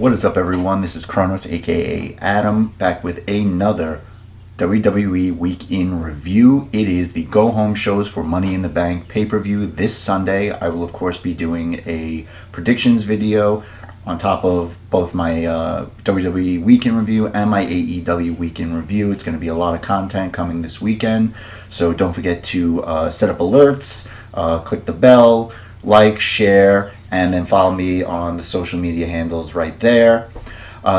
What is up, everyone? This is Kronos, aka Adam, back with another WWE Week in Review. It is the go-home shows for Money in the Bank pay-per-view this Sunday. I will, of course, be doing a predictions video on top of both my WWE Week in Review and my AEW Week in Review. It's going to be a lot of content coming this weekend, so don't forget to set up alerts, click the bell, like, share, and then follow me on the social media handles right there.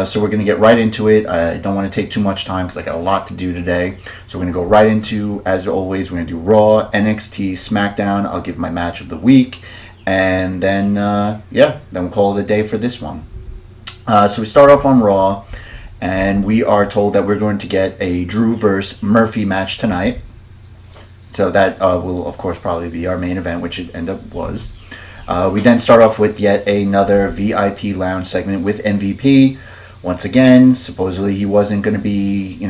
So we're going to get right into it. I don't want to take too much time because I got a lot to do today. So we're going to go right into, as always, we're going to do Raw, NXT, SmackDown. I'll give my match of the week. And then, then we'll call it a day for this one. So we start off on Raw, and we are told that we're going to get a Drew versus Murphy match tonight. So that will, of course, probably be our main event, which it ended up was. We then start off with yet another VIP lounge segment with MVP. Once again, supposedly he wasn't going to be,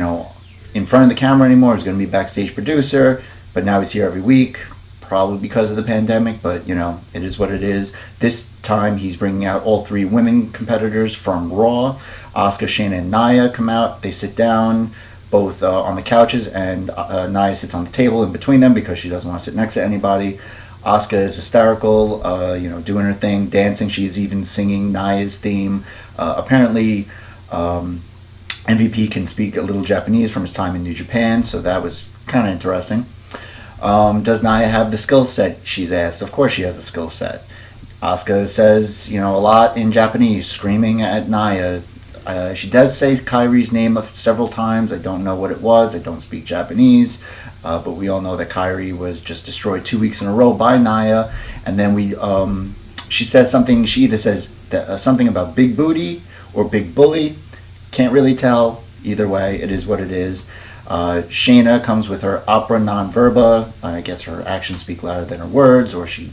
in front of the camera anymore. He was going to be backstage producer, but now he's here every week, probably because of the pandemic, but, it is what it is. This time he's bringing out all three women competitors from Raw. Asuka, Shayna, and Nia come out. They sit down, both on the couches, and Nia sits on the table in between them because she doesn't want to sit next to anybody. Asuka is hysterical, doing her thing, dancing. She's even singing Nia's theme. Apparently, MVP can speak a little Japanese from his time in New Japan, so that was kind of interesting. Does Nia have the skill set? She's asked. Of course she has a skill set. Asuka says, a lot in Japanese, screaming at Nia. She does say Kairi's name several times. I don't know what it was. I don't speak Japanese. But we all know that Kairi was just destroyed 2 weeks in a row by Nia. And then she says something. She either says something about big booty or big bully. Can't really tell. Either way, it is what it is. Shayna comes with her opera non verba. I guess her actions speak louder than her words, or she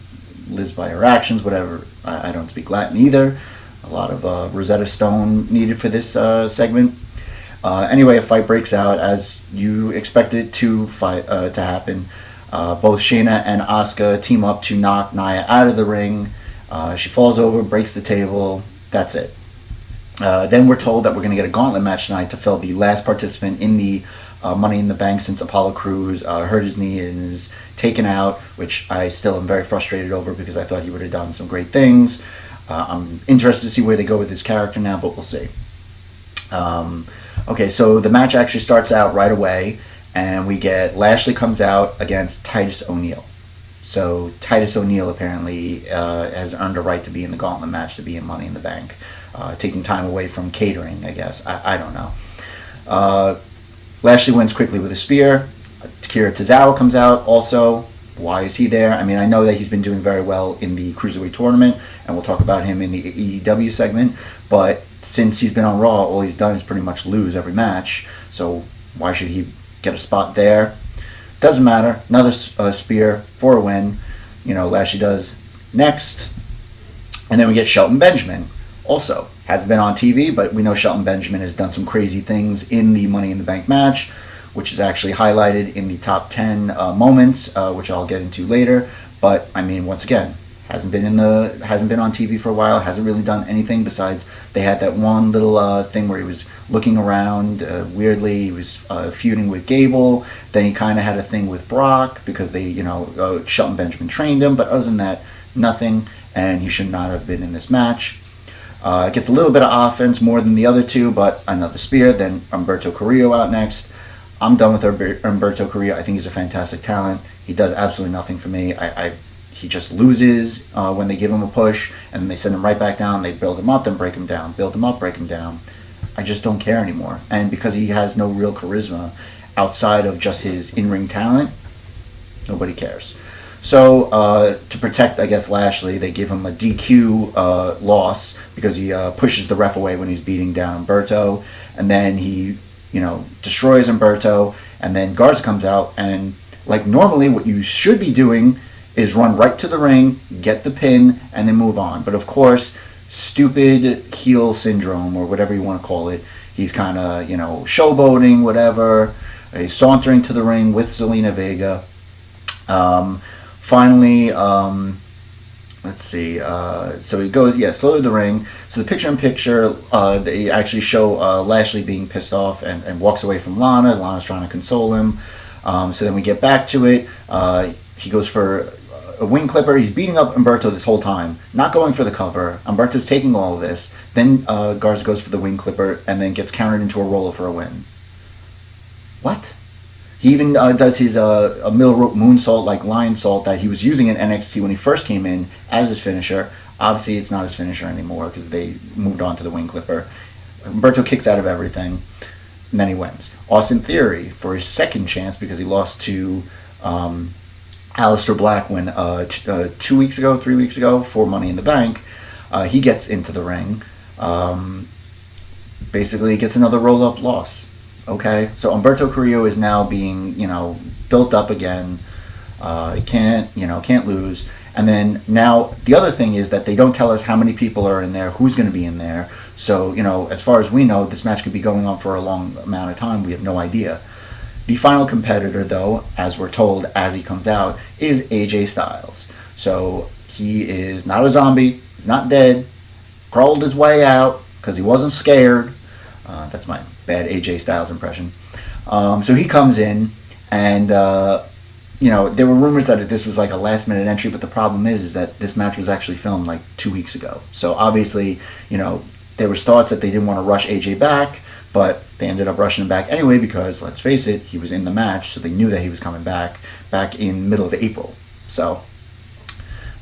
lives by her actions, whatever. I don't speak Latin either. A lot of Rosetta Stone needed for this segment. Anyway, a fight breaks out as you expect it to happen. Both Shayna and Asuka team up to knock Nia out of the ring. She falls over, breaks the table. That's it. Then we're told that we're going to get a gauntlet match tonight to fill the last participant in the Money in the Bank since Apollo Crews hurt his knee and is taken out, which I still am very frustrated over because I thought he would have done some great things. I'm interested to see where they go with his character now, but we'll see. Okay, so the match actually starts out right away, and we get Lashley comes out against Titus O'Neil. So Titus O'Neil apparently has earned a right to be in the gauntlet match, to be in Money in the Bank, taking time away from catering, I guess. I don't know. Lashley wins quickly with a spear. Akira Tozawa comes out also. Why is he there? I mean, I know that he's been doing very well in the Cruiserweight tournament, and we'll talk about him in the AEW segment, but since he's been on Raw, all he's done is pretty much lose every match, so why should he get a spot there? Doesn't matter. Another spear for a win. Lashley does next. And then we get Shelton Benjamin. Also, hasn't been on TV, but we know Shelton Benjamin has done some crazy things in the Money in the Bank match, which is actually highlighted in the top 10 moments, which I'll get into later. But, I mean, once again, hasn't been on TV for a while, hasn't really done anything besides they had that one little thing where he was looking around weirdly. He was feuding with Gable. Then he kind of had a thing with Brock because they, Shelton Benjamin trained him. But other than that, nothing, and he should not have been in this match. Gets a little bit of offense, more than the other two, but another spear. Then Humberto Carrillo out next. I'm done with Humberto Carrillo. I think he's a fantastic talent. He does absolutely nothing for me. He just loses when they give him a push, and then they send him right back down. They build him up, then break him down. Build him up, break him down. I just don't care anymore. And because he has no real charisma outside of just his in-ring talent, nobody cares. So to protect, I guess, Lashley, they give him a DQ loss because he pushes the ref away when he's beating down Humberto, and then he destroys Humberto, and then Garza comes out, and like normally what you should be doing is run right to the ring, get the pin, and then move on. But of course, stupid heel syndrome, or whatever you want to call it, he's kind of, showboating, whatever. He's sauntering to the ring with Zelina Vega. Finally, let's see. So he goes, slowly to the ring. So the picture-in-picture, they actually show Lashley being pissed off and walks away from Lana. Lana's trying to console him. So then we get back to it. He goes for a wing clipper. He's beating up Humberto this whole time, not going for the cover. Humberto's taking all of this. Then Garza goes for the wing clipper and then gets countered into a roller for a win. What? He even does his a middle rope moonsault like lion salt that he was using in NXT when he first came in as his finisher. Obviously, it's not his finisher anymore because they moved on to the wing clipper. Humberto kicks out of everything, and then he wins. Austin Theory for his second chance because he lost to Aleister Black when 3 weeks ago for Money in the Bank. He gets into the ring. Basically, gets another roll-up loss. Okay, so Humberto Carrillo is now being, built up again. He can't lose. And then now the other thing is that they don't tell us how many people are in there, who's going to be in there. So, as far as we know, this match could be going on for a long amount of time. We have no idea. The final competitor, though, as we're told as he comes out, is AJ Styles. So he is not a zombie. He's not dead. Crawled his way out because he wasn't scared. That's my bad AJ Styles impression. So he comes in, and there were rumors that this was like a last-minute entry, but the problem is that this match was actually filmed like 2 weeks ago. So obviously, there was thoughts that they didn't want to rush AJ back, but they ended up rushing him back anyway because, let's face it, he was in the match, so they knew that he was coming back in middle of April. So,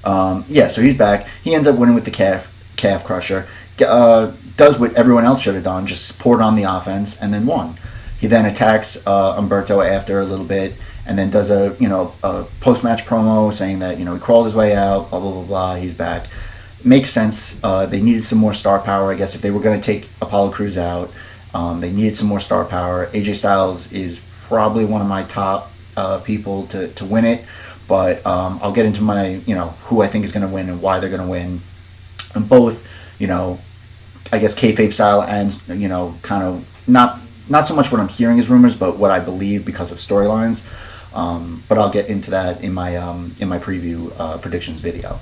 so he's back. He ends up winning with the calf crusher. Does what everyone else should have done, just poured on the offense and then won. He then attacks Humberto after a little bit and then does a post-match promo saying that, he crawled his way out, blah, blah, blah, blah, he's back. Makes sense. They needed some more star power, I guess, if they were going to take Apollo Crews out. They needed some more star power. AJ Styles is probably one of my top people to win it, but I'll get into my, who I think is going to win and why they're going to win. And both, I guess kayfabe style and kind of not so much what I'm hearing as rumors, but what I believe because of storylines. But I'll get into that in my preview predictions video.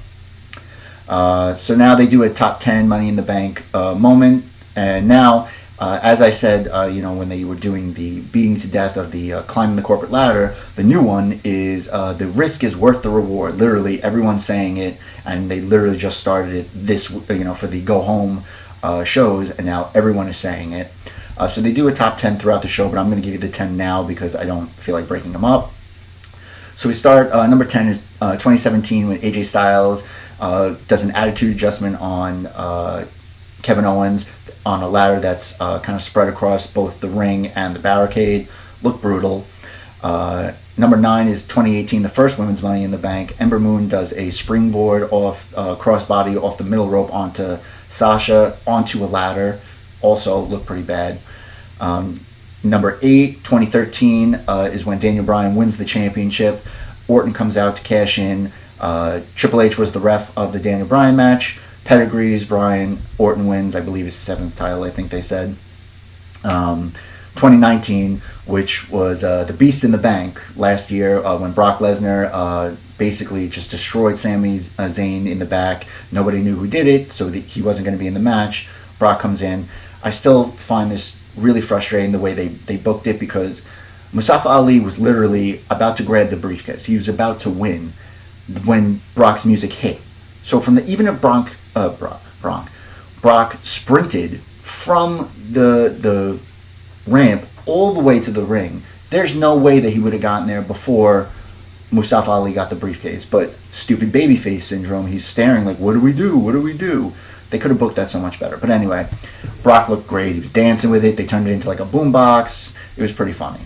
So now they do a top 10 Money in the Bank moment, and now as I said, when they were doing the beating to death of the climbing the corporate ladder, the new one is the risk is worth the reward. Literally, everyone's saying it, and they literally just started it this for the go home shows, and now everyone is saying it. So they do a top 10 throughout the show, but I'm going to give you the 10 now because I don't feel like breaking them up. So we start, number 10 is 2017 when AJ Styles does an attitude adjustment on Kevin Owens on a ladder that's kind of spread across both the ring and the barricade. Looked brutal. Number 9 is 2018, the first Women's Money in the Bank. Ember Moon does a springboard off crossbody off the middle rope onto Sasha onto a ladder. Also looked pretty bad. Number 8, 2013, is when Daniel Bryan wins the championship. Orton comes out to cash in. Triple H was the ref of the Daniel Bryan match. Pedigrees, Bryan, Orton wins, I believe his 7th title, I think they said. 2019, which was the Beast in the Bank last year when Brock Lesnar basically just destroyed Sami Zayn in the back. Nobody knew who did it, so he wasn't going to be in the match. Brock comes in. I still find this really frustrating the way they booked it because Mustafa Ali was literally about to grab the briefcase. He was about to win when Brock's music hit. So from even if Brock sprinted from the ramp all the way to the ring, there's no way that he would have gotten there before Mustafa Ali got the briefcase. But stupid babyface syndrome, he's staring like, what do we do? What do we do? They could have booked that so much better. But anyway, Brock looked great. He was dancing with it. They turned it into like a boombox. It was pretty funny.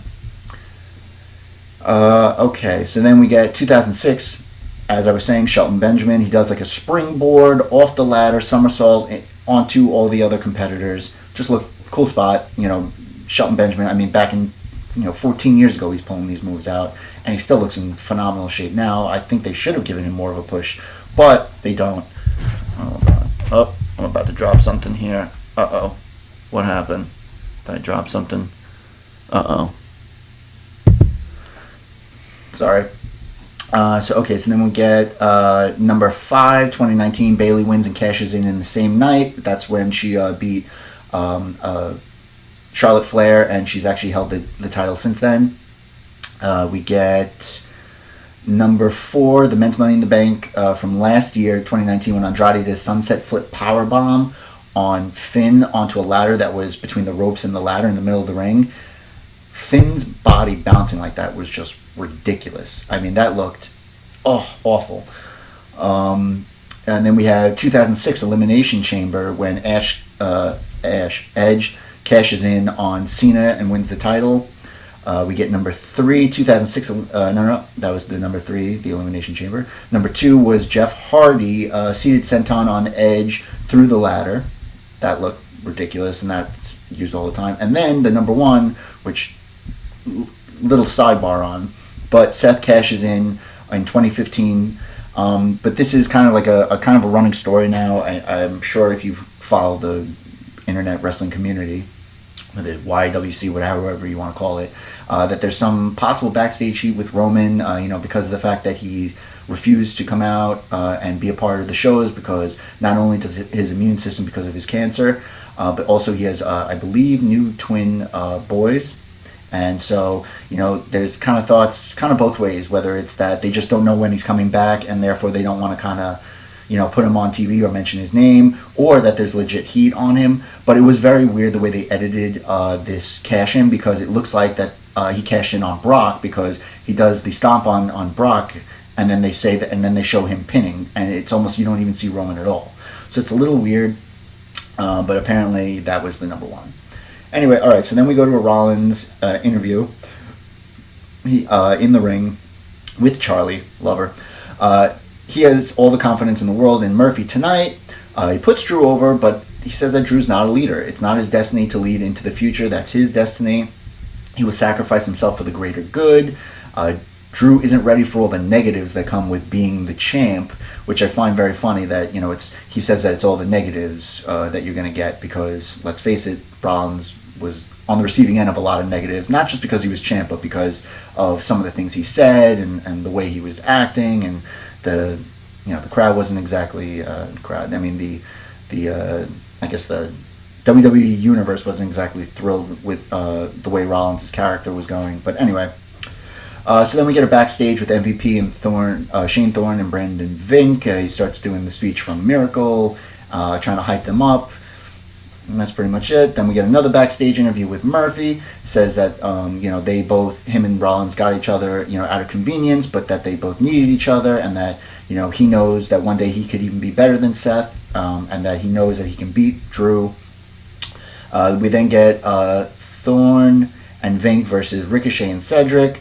Okay, so then we get 2006. As I was saying, Shelton Benjamin, he does like a springboard off the ladder, somersault onto all the other competitors. Just look, cool spot. Shelton Benjamin, I mean, back in 14 years ago, he's pulling these moves out, and he still looks in phenomenal shape now. I think they should have given him more of a push, but they don't. Oh, I'm about to drop something here. Uh-oh. What happened? Did I drop something? Uh-oh. Sorry. So then we get number 5, 2019. Bailey wins and cashes in the same night. That's when she beat Charlotte Flair, and she's actually held the title since then. We get number 4, the men's Money in the Bank from last year, 2019, when Andrade did a sunset flip powerbomb on Finn onto a ladder that was between the ropes and the ladder in the middle of the ring. Finn's body bouncing like that was just ridiculous. I mean, that looked awful. And then we have 2006 Elimination Chamber when Edge cashes in on Cena and wins the title. We get number 3, 2006. No, that was the number 3, the Elimination Chamber. Number 2 was Jeff Hardy seated senton on Edge through the ladder. That looked ridiculous, and that's used all the time. And then the number 1, which little sidebar on, but Seth cashes in 2015. But this is kind of like a kind of a running story now. I'm sure if you follow the internet wrestling community, the YWC, whatever you want to call it, that there's some possible backstage heat with Roman, because of the fact that he refused to come out and be a part of the shows, because not only does his immune system because of his cancer, but also he has, I believe, new twin boys. And so, there's kind of thoughts kind of both ways, whether it's that they just don't know when he's coming back and therefore they don't want to kind of, put him on TV or mention his name, or that there's legit heat on him. But it was very weird the way they edited this cash in, because it looks like that he cashed in on Brock, because he does the stomp on Brock, and then they say that, and then they show him pinning, and it's almost, you don't even see Roman at all. So it's a little weird, but apparently that was the number 1. Anyway, all right, so then we go to a Rollins interview in the ring with Charlie, lover. He has all the confidence in the world in Murphy tonight. He puts Drew over, but he says that Drew's not a leader. It's not his destiny to lead into the future. That's his destiny. He will sacrifice himself for the greater good. Drew isn't ready for all the negatives that come with being the champ, which I find very funny that, he says that it's all the negatives that you're going to get, because, let's face it, Rollins was on the receiving end of a lot of negatives, not just because he was champ, but because of some of the things he said and the way he was acting, and the crowd wasn't exactly crowd. I mean, I guess the WWE universe wasn't exactly thrilled with the way Rollins' character was going. But anyway, so then we get a backstage with MVP and Shane Thorne and Brandon Vink. He starts doing the speech from Miracle, trying to hype them up. And that's pretty much it. Then we get another backstage interview with Murphy. Says that they both, him and Rollins, got each other out of convenience, but that they both needed each other, and that he knows that one day he could even be better than Seth, and that he knows that he can beat Drew. We then get Thorne and Vink versus Ricochet and Cedric.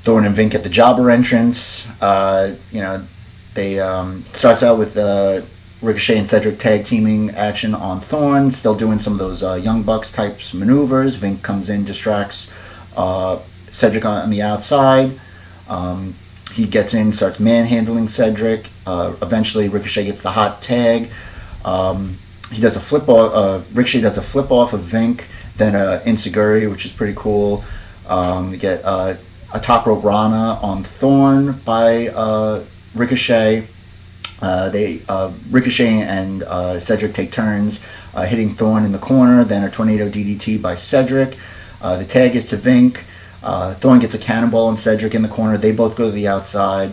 Thorne and Vink at the jobber entrance. They starts out with Ricochet and Cedric tag teaming action on Thorne, still doing some of those Young Bucks types maneuvers. Vink comes in, distracts Cedric on the outside. He gets in, starts manhandling Cedric. Eventually, Ricochet gets the hot tag. He does a flip off. Ricochet does a flip off of Vink, then Insecurity, which is pretty cool. We get a top rope Rana on Thorne by Ricochet. Ricochet and Cedric take turns hitting Thorne in the corner, then a tornado DDT by Cedric. The tag is to Vink. Thorne gets a cannonball on Cedric in the corner. They both go to the outside.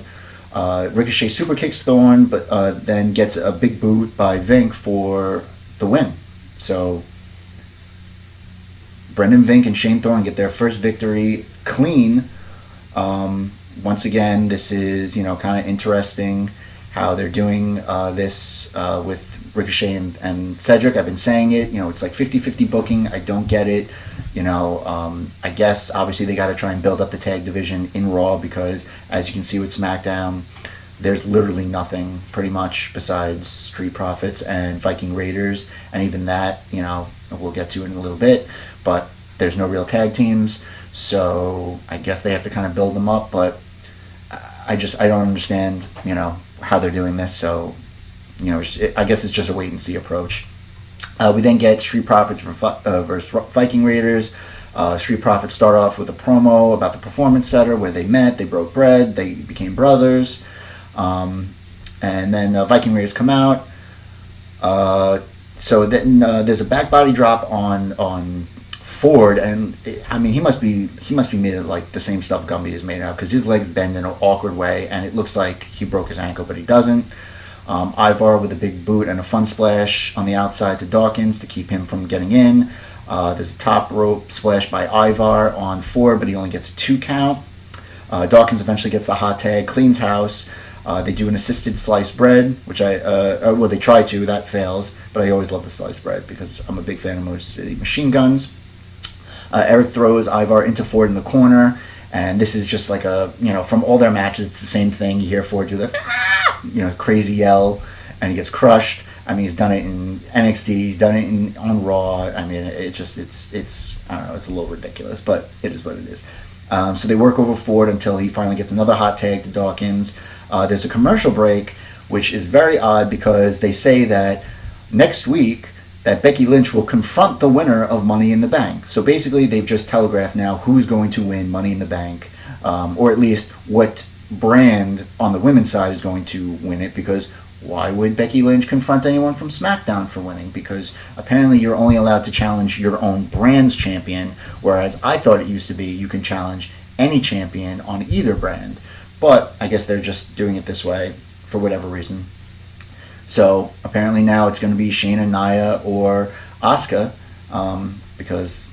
Ricochet super kicks Thorne, but then gets a big boot by Vink for the win. So Brendan Vink and Shane Thorne get their first victory clean. Once again, this is kind of interesting how they're doing this with Ricochet and Cedric. I've been saying it, it's like 50-50 booking. I don't get it. I guess obviously they got to try and build up the tag division in Raw, because as you can see with SmackDown, there's literally nothing pretty much besides Street Profits and Viking Raiders, and even that, we'll get to in a little bit, but there's no real tag teams, so I guess they have to kind of build them up, but I don't understand, how they're doing this, so, I guess it's just a wait-and-see approach. We then get Street Profits versus Viking Raiders. Street Profits start off with a promo about the Performance Center where they met, they broke bread, they became brothers. And then Viking Raiders come out. So then there's a back body drop on Ford, and I mean he must be made of like the same stuff Gumby is made of, because his legs bend in an awkward way, and it looks like he broke his ankle, but he doesn't. Ivar with a big boot and a fun splash on the outside to Dawkins to keep him from getting in. There's a top rope splash by Ivar on Ford, but he only gets a 2 count. Dawkins eventually gets the hot tag, cleans house. They do an assisted sliced bread, which they try to, that fails, but I always love the sliced bread because I'm a big fan of Motor City Machine Guns. Eric throws Ivar into Ford in the corner, and this is just like from all their matches, it's the same thing. You hear Ford do the, crazy yell, and he gets crushed. I mean, he's done it in NXT, he's done it on Raw. I mean, it's I don't know, it's a little ridiculous, but it is what it is. So they work over Ford until he finally gets another hot tag to Dawkins. There's a commercial break, which is very odd because they say that next week that Becky Lynch will confront the winner of Money in the Bank. So basically they've just telegraphed now who's going to win Money in the Bank, or at least what brand on the women's side is going to win it, because why would Becky Lynch confront anyone from SmackDown for winning? Because apparently you're only allowed to challenge your own brand's champion, whereas I thought it used to be you can challenge any champion on either brand. But I guess they're just doing it this way for whatever reason. So apparently now it's going to be Shayna, Nia, or Asuka, because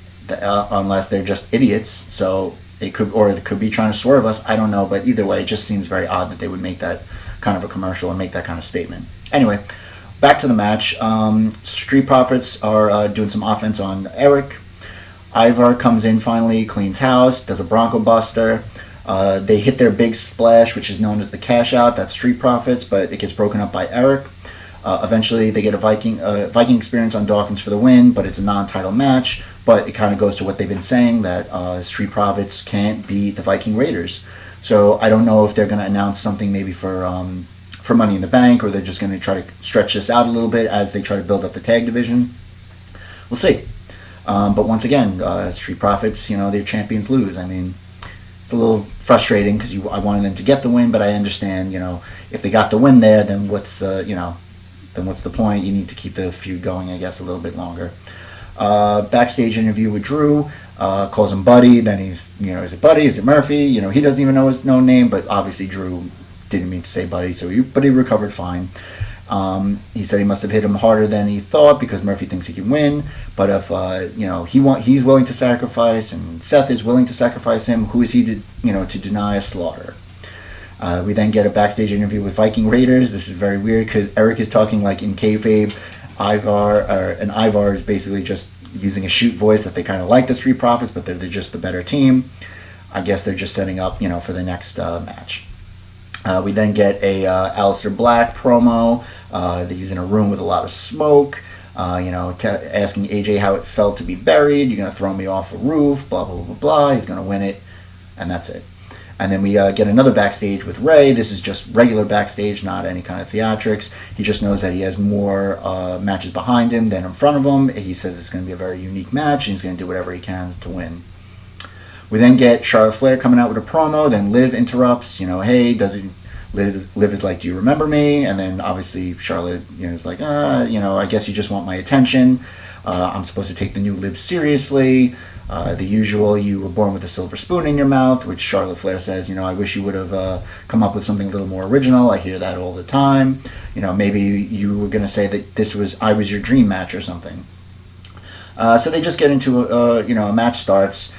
unless they're just idiots. So they could be trying to swerve us. I don't know, but either way, it just seems very odd that they would make that kind of a commercial and make that kind of statement. Anyway, back to the match. Street Profits are doing some offense on Eric. Ivar comes in finally, cleans house, does a Bronco Buster. They hit their big splash, which is known as the cash out. That's Street Profits, but it gets broken up by Eric. Eventually, they get a Viking experience on Dawkins for the win, but it's a non-title match. But it kind of goes to what they've been saying, that Street Profits can't beat the Viking Raiders. So I don't know if they're going to announce something maybe for Money in the Bank, or they're just going to try to stretch this out a little bit as they try to build up the tag division. We'll see. But once again, Street Profits, their champions lose. I mean, it's a little frustrating because I wanted them to get the win, but I understand, if they got the win there, then what's the point? You need to keep the feud going, I guess, a little bit longer. Backstage interview with Drew, calls him Buddy. Then he's, is it Buddy? Is it Murphy? He doesn't even know his own name, but obviously Drew didn't mean to say Buddy, but he recovered fine. He said he must have hit him harder than he thought because Murphy thinks he can win. But if he's willing to sacrifice, and Seth is willing to sacrifice him, who is he to deny a slaughter? We then get a backstage interview with Viking Raiders. This is very weird because Eric is talking like in kayfabe. Ivar is basically just using a shoot voice that they kind of like the Street Profits, but they're just the better team. I guess they're just setting up, for the next match. We then get a Aleister Black promo. He's in a room with a lot of smoke, asking AJ how it felt to be buried. You're going to throw me off a roof, blah, blah, blah, blah. He's going to win it, and that's it. And then we get another backstage with Ray. This is just regular backstage, not any kind of theatrics. He just knows that he has more matches behind him than in front of him. He says it's going to be a very unique match, and he's going to do whatever he can to win. We then get Charlotte Flair coming out with a promo. Then Liv interrupts. Hey, Liv is like, do you remember me? And then obviously Charlotte, is like, I guess you just want my attention. I'm supposed to take the new Liv seriously. The usual, you were born with a silver spoon in your mouth, which Charlotte Flair says, I wish you would have come up with something a little more original. I hear that all the time. Maybe you were going to say that I was your dream match or something. So they just get into a match starts.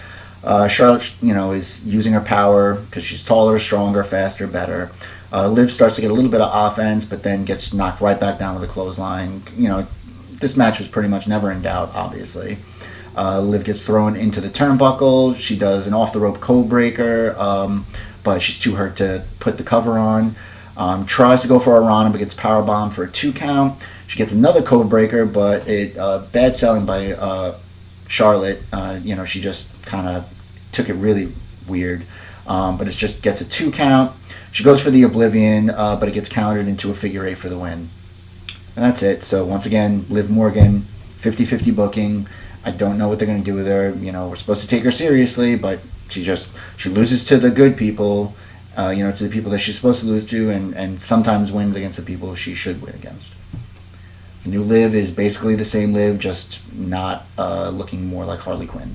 Charlotte, is using her power because she's taller, stronger, faster, better. Liv starts to get a little bit of offense, but then gets knocked right back down with a clothesline. This match was pretty much never in doubt, obviously. Liv gets thrown into the turnbuckle. She does an off-the-rope code breaker, but she's too hurt to put the cover on. Tries to go for a Rana, but gets powerbombed for a 2 count. She gets another code breaker, but bad selling by Charlotte. She just kind of took it really weird, but it just gets a 2 count. She goes for the Oblivion, but it gets countered into a figure 8 for the win. And that's it. So once again, Liv Morgan, 50-50 booking. I don't know what they're going to do with her. We're supposed to take her seriously, but she loses to the good people, to the people that she's supposed to lose to, and sometimes wins against the people she should win against. The new Liv is basically the same Liv, just not looking more like Harley Quinn.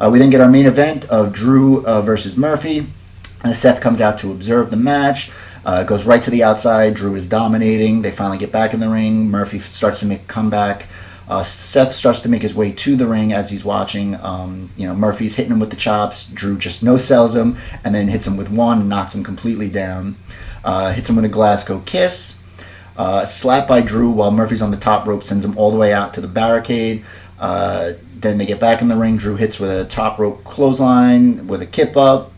We then get our main event of Drew versus Murphy. Seth comes out to observe the match. Goes right to the outside. Drew is dominating. They finally get back in the ring. Murphy starts to make a comeback. Seth starts to make his way to the ring as he's watching. Murphy's hitting him with the chops. Drew just no-sells him and then hits him with one and knocks him completely down. Hits him with a Glasgow kiss. Slap by Drew while Murphy's on the top rope, sends him all the way out to the barricade. Then they get back in the ring. Drew hits with a top rope clothesline with a kip up.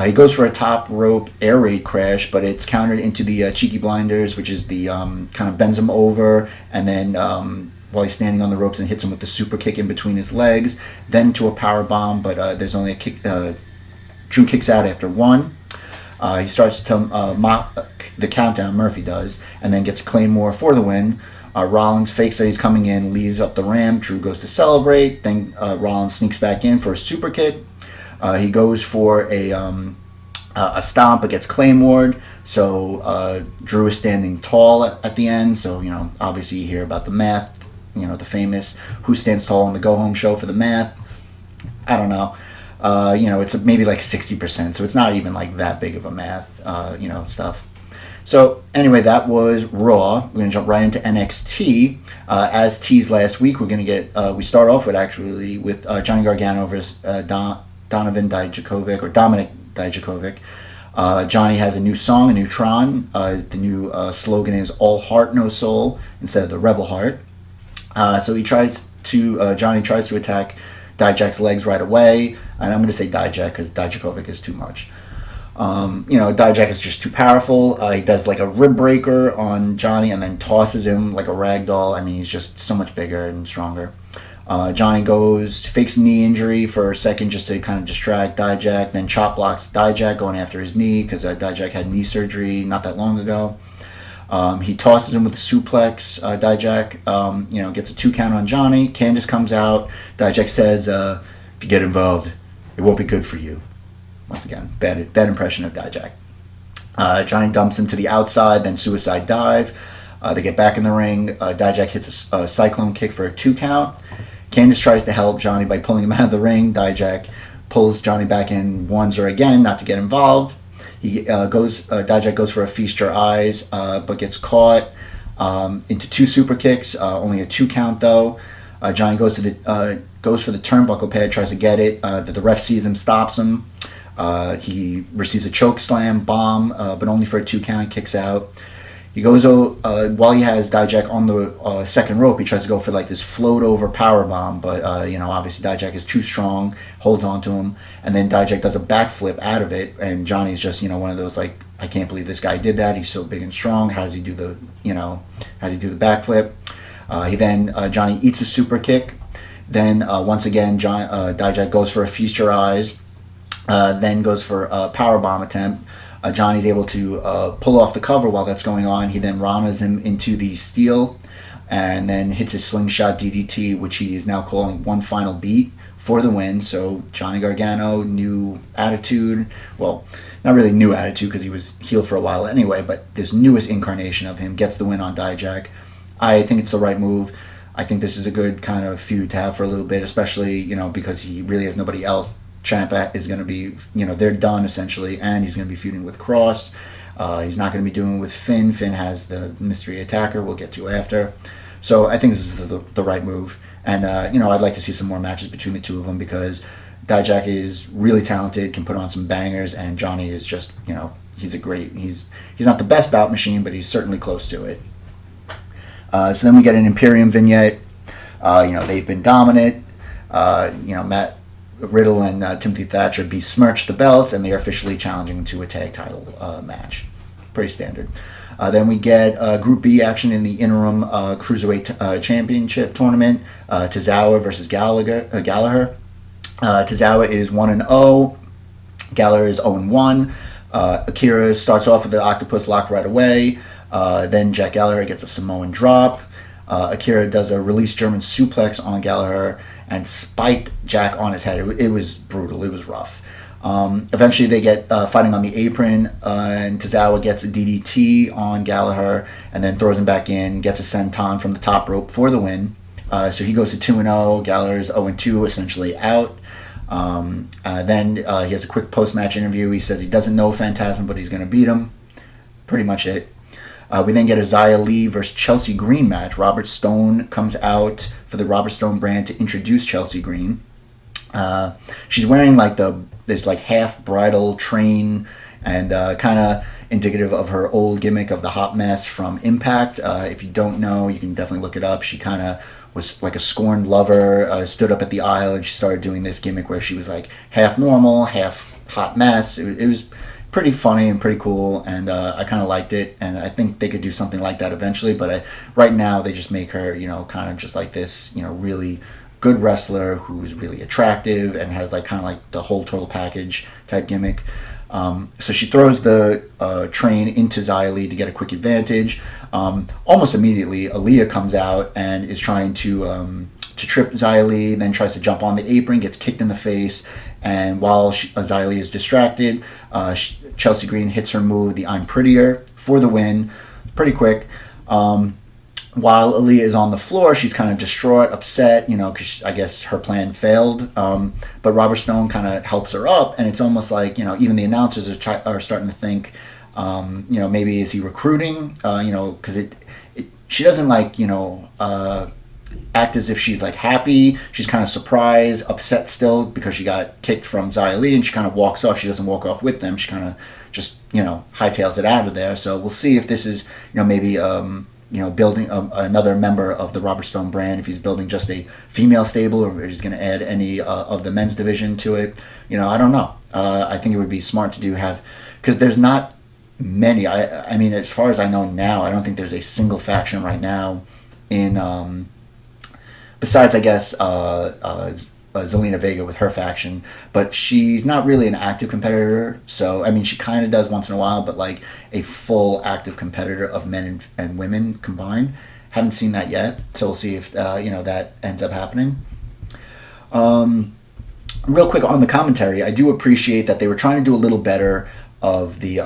He goes for a top rope air raid crash, but it's countered into the cheeky blinders, which is the kind of bends him over, and then while he's standing on the ropes and hits him with the super kick in between his legs, then to a power bomb, but there's only a kick. Drew kicks out after one. He starts to mock the countdown, Murphy does, and then gets a Claymore for the win. Rollins fakes that he's coming in, leaves up the ramp. Drew goes to celebrate. Then Rollins sneaks back in for a super kick. He goes for a stomp, but gets Claymored. So Drew is standing tall at the end. So, obviously you hear about the math, the famous Who Stands Tall on the Go Home show for the math. I don't know. It's maybe like 60%. So it's not even like that big of a math, stuff. So anyway, that was Raw. We're going to jump right into NXT. As teased last week, we're going to get, we start off with Johnny Gargano versus Dominic Dijakovic. Johnny has a new song, a new Tron. The new slogan is All Heart, No Soul instead of the Rebel Heart. So Johnny tries to attack Dijak's legs right away. And I'm going to say Dijak because Dijakovic is too much. Dijak is just too powerful. He does like a rib breaker on Johnny and then tosses him like a rag doll. I mean, he's just so much bigger and stronger. Johnny fakes a knee injury for a second just to kind of distract Dijak, then chop blocks Dijak going after his knee because Dijak had knee surgery not that long ago. He tosses him with a suplex. Dijak, gets a 2 count on Johnny. Candice comes out. Dijak says, if you get involved, it won't be good for you. Once again, bad impression of Dijak. Johnny dumps him to the outside, then suicide dive. They get back in the ring. Dijak hits a cyclone kick for a 2 count. Candice tries to help Johnny by pulling him out of the ring. Dijak pulls Johnny back in, warns her again not to get involved. Dijak goes for a feast your eyes, but gets caught into 2 super kicks. Only a 2 count though. Johnny goes for the turnbuckle pad, tries to get it. The ref sees him, stops him. He receives a choke slam bomb, but only for a 2 count. Kicks out. He goes while he has Dijak on the second rope. He tries to go for like this float over power bomb, but obviously Dijak is too strong, holds on to him, and then Dijak does a backflip out of it, and Johnny's just one of those like, I can't believe this guy did that. He's so big and strong. How does he do the backflip? Johnny eats a super kick. Then once again, Dijak goes for a feast your eyes, then goes for a power bomb attempt. Johnny's able to pull off the cover while that's going on. He then Ranas him into the steel and then hits his slingshot DDT, which he is now calling One Final Beat for the win. So Johnny Gargano, new attitude. Well, not really new attitude because he was heel for a while anyway, but this newest incarnation of him gets the win on Dijak. I think it's the right move. I think this is a good kind of feud to have for a little bit, especially, because he really has nobody else. Ciampa is going to be, they're done essentially, and he's going to be feuding with Cross. He's not going to be doing with Finn. Finn has the mystery attacker we'll get to after. So I think this is the right move. And, I'd like to see some more matches between the two of them because Dijak is really talented, can put on some bangers, and Johnny is just, he's not the best bout machine, but he's certainly close to it. So then we get an Imperium vignette. They've been dominant. Matt Riddle and Timothy Thatcher besmirched the belts, and they are officially challenging to a tag title match. Pretty standard. Then we get Group B action in the interim Cruiserweight Championship tournament. Tozawa versus Gallagher. Tozawa is 1-0. Gallagher is 0-1. Akira starts off with the octopus lock right away. Then Jack Gallagher gets a Samoan drop. Akira does a release German suplex on Gallagher and spiked Jack on his head. It was brutal. It was rough. Eventually they get fighting on the apron, and Tozawa gets a DDT on Gallagher and then throws him back in, gets a senton from the top rope for the win. So he goes to 2-0. Gallagher's 0-2, essentially out. Then he has a quick post-match interview. He says he doesn't know Phantasm, but he's going to beat him. Pretty much it. We then get a Xia Li versus Chelsea Green match. Robert Stone comes out for the Robert Stone brand to introduce Chelsea Green. She's wearing like this like half bridal train, and kind of indicative of her old gimmick of the hot mess from Impact. If you don't know, you can definitely look it up. She kind of was like a scorned lover, stood up at the aisle, and she started doing this gimmick where she was like half normal, half hot mess. It was pretty funny and pretty cool, and I kind of liked it, and I think they could do something like that eventually, but right now they just make her, kind of just like this, really good wrestler who's really attractive and has like kind of like the whole total package type gimmick. So she throws the train into Xia Li to get a quick advantage. Almost immediately, Aaliyah comes out and is trying to trip Xia Li, then tries to jump on the apron, gets kicked in the face, and while Xia Li is distracted, Chelsea Green hits her move, the I'm Prettier, for the win. Pretty quick. While Aaliyah is on the floor, she's kind of distraught, upset, because I guess her plan failed. But Robert Stone kind of helps her up, and it's almost like, even the announcers are starting to think, maybe is he recruiting? Because she doesn't act as if she's like happy. She's kind of surprised, upset still because she got kicked from Xia Li, and she kind of walks off. She doesn't walk off with them. She kind of just, hightails it out of there. So we'll see if this is, maybe, building another member of the Robert Stone brand, if he's building just a female stable, or if he's going to add any of the men's division to it. I don't know. I think it would be smart to because there's not many. I mean, as far as I know now, I don't think there's a single faction right now in, besides, I guess, Zelina Vega with her faction, but she's not really an active competitor. So, I mean, she kind of does once in a while, but like a full active competitor of men and women combined, haven't seen that yet. So we'll see if, that ends up happening. Real quick on the commentary, I do appreciate that they were trying to do a little better of the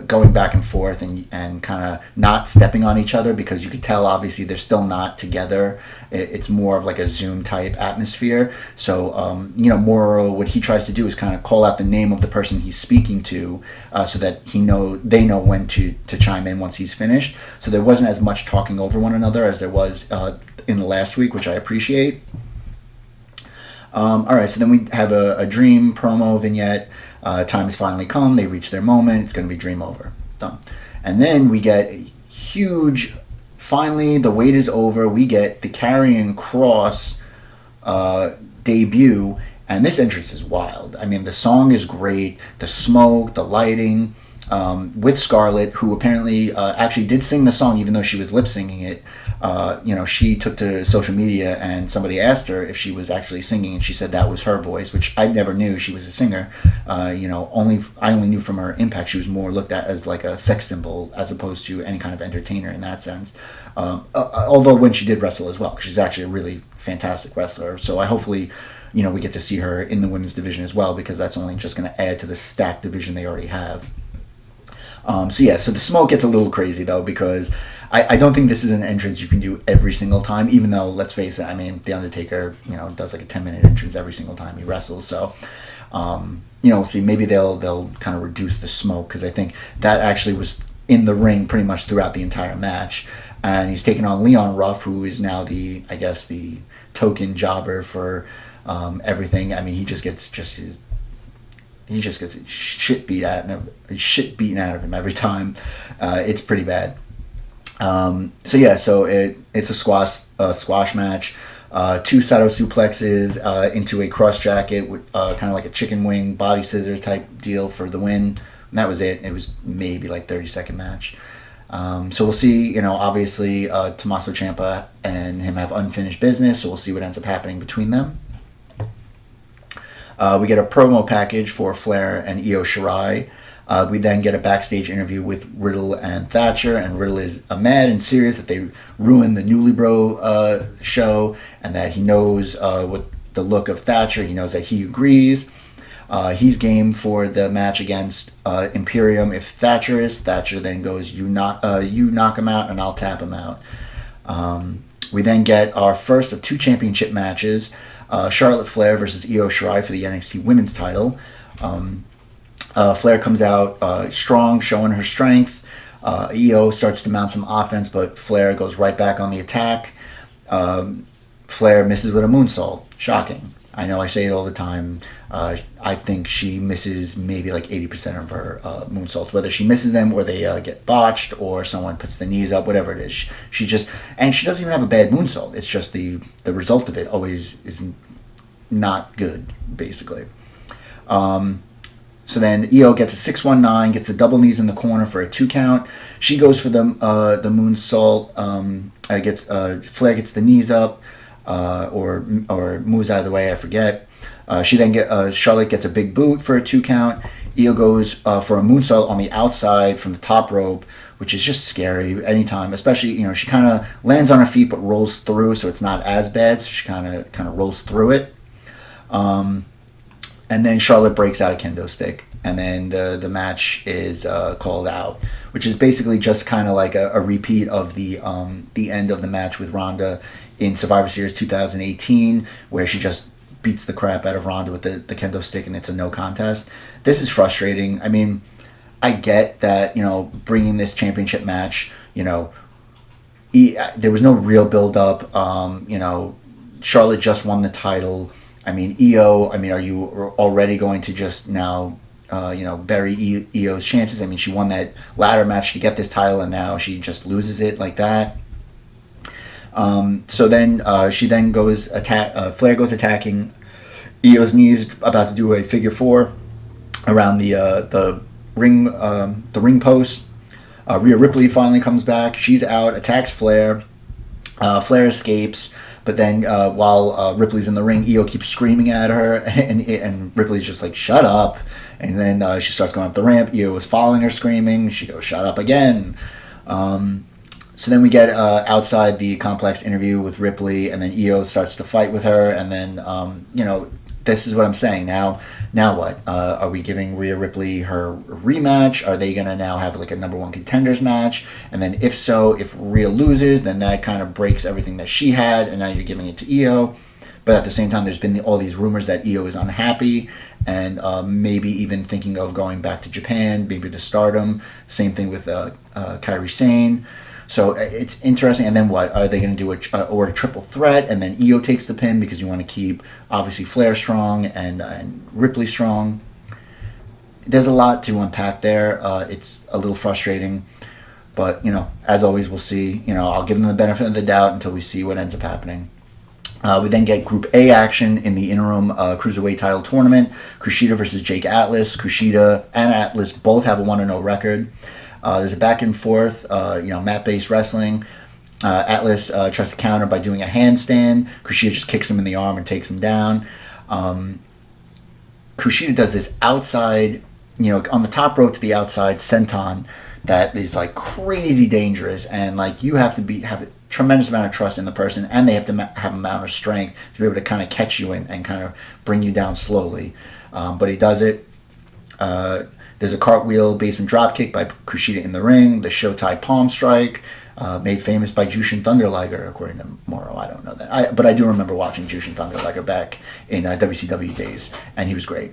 going back and forth and kind of not stepping on each other, because you could tell obviously they're still not together. It's more of like a Zoom type atmosphere. So Moro, what he tries to do is kind of call out the name of the person he's speaking to, so that they know when to chime in once he's finished. So there wasn't as much talking over one another as there was in the last week, which I appreciate. All right, so then we have a Dream promo vignette. Time has finally come. They reach their moment. It's going to be Dream over. Done. And then we get a huge, finally, the wait is over. We get the Karrion Kross debut. And this entrance is wild. I mean, the song is great. The smoke, the lighting, with Scarlett, who apparently actually did sing the song, even though she was lip singing it. She took to social media and somebody asked her if she was actually singing, and she said that was her voice, which I never knew she was a singer. I only knew from her Impact she was more looked at as like a sex symbol as opposed to any kind of entertainer in that sense. Although when she did wrestle as well, because she's actually a really fantastic wrestler. So I hopefully, we get to see her in the women's division as well, because that's only just going to add to the stacked division they already have. So the smoke gets a little crazy though, because I don't think this is an entrance you can do every single time, even though, let's face it, I mean, The Undertaker, does like a 10-minute entrance every single time he wrestles. So, we'll see. Maybe they'll kind of reduce the smoke, because I think that actually was in the ring pretty much throughout the entire match. And he's taking on Leon Ruff, who is now the token jobber for everything. I mean, he just gets shit beaten out of him every time. It's pretty bad. It's a squash match. 2 Sato suplexes into a cross jacket with kind of like a chicken wing body scissors type deal for the win. And that was it. It was maybe like 30-second match. So we'll see. Obviously Tommaso Ciampa and him have unfinished business. So we'll see what ends up happening between them. We get a promo package for Flair and Io Shirai. We then get a backstage interview with Riddle and Thatcher, and Riddle is mad and serious that they ruined the Newly Bro show, and that he knows what the look of Thatcher. He knows that he agrees. He's game for the match against Imperium. If Thatcher is, Thatcher then goes, you knock him out and I'll tap him out. We then get our first of 2 championship matches. Charlotte Flair versus Io Shirai for the NXT Women's title. Flair comes out strong, showing her strength. Io starts to mount some offense, but Flair goes right back on the attack. Flair misses with a moonsault. Shocking. I know I say it all the time. I think she misses maybe like 80% of her moonsaults. Whether she misses them or they get botched or someone puts the knees up, whatever it is. She just, and she doesn't even have a bad moonsault. It's just the result of it always is not good, basically. So then Io gets a 619, gets the double knees in the corner for a 2 count. She goes for the moonsault. Flair gets the knees up. Or moves out of the way, I forget. She then Charlotte gets a big boot for a 2 count. Io goes for a moonsault on the outside from the top rope, which is just scary anytime. Especially, she kind of lands on her feet but rolls through, so it's not as bad. So she kind of rolls through it. And then Charlotte breaks out a kendo stick, and then the match is called out, which is basically just kind of like a repeat of the end of the match with Ronda in Survivor Series 2018, where she just beats the crap out of Ronda with the kendo stick, and it's a no contest. This is frustrating. I mean, I get that, bringing this championship match, there was no real build-up. Charlotte just won the title. I mean, Io, are you already going to just now, bury Io's chances? I mean, she won that ladder match to get this title, and now she just loses it like that. So then she then goes Flair goes attacking Io's knees, about to do a figure 4 around the ring post. Rhea Ripley finally comes back. She's out, attacks Flair. Flair escapes, but then while Ripley's in the ring, Io keeps screaming at her, and Ripley's just like, shut up. And then she starts going up the ramp. Io was following her, screaming. She goes, shut up again. So then we get outside the complex interview with Ripley, and then Io starts to fight with her, and then, this is what I'm saying. Now what? Are we giving Rhea Ripley her rematch? Are they going to now have like a number 1 contenders match? And then if so, if Rhea loses, then that kind of breaks everything that she had, and now you're giving it to Io. But at the same time, there's been all these rumors that Io is unhappy, and maybe even thinking of going back to Japan, maybe to Stardom. Same thing with Kairi Sane. So it's interesting. And then what? Are they going to do a triple threat? And then Io takes the pin because you want to keep, obviously, Flair strong and Ripley strong. There's a lot to unpack there. It's a little frustrating. But, as always, we'll see. I'll give them the benefit of the doubt until we see what ends up happening. We then get Group A action in the interim Cruiserweight title tournament. Kushida versus Jake Atlas. Kushida and Atlas both have a 1-0 record. There's a back and forth, mat-based wrestling. Atlas tries to counter by doing a handstand. Kushida just kicks him in the arm and takes him down. Kushida does this outside, on the top rope to the outside senton that is like crazy dangerous, and like you have to have a tremendous amount of trust in the person, and they have to have an amount of strength to be able to kind of catch you and kind of bring you down slowly. But he does it. There's a cartwheel basement dropkick by Kushida in the ring. The Showtime palm strike, made famous by Jushin Thunder Liger, according to Morrow. I don't know that. But I do remember watching Jushin Thunder Liger back in WCW days, and he was great.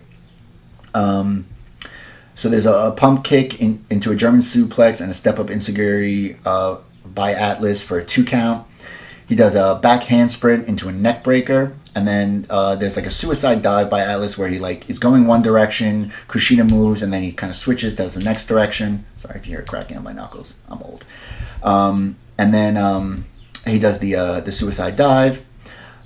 So there's a pump kick into a German suplex and a step-up enziguri by Atlas for a 2 count. He does a back handsprint into a neck breaker. And then there's like a suicide dive by Atlas where he is going one direction, Kushida moves, and then he kind of switches, does the next direction. Sorry if you hear it cracking on my knuckles. I'm old. And then he does the suicide dive.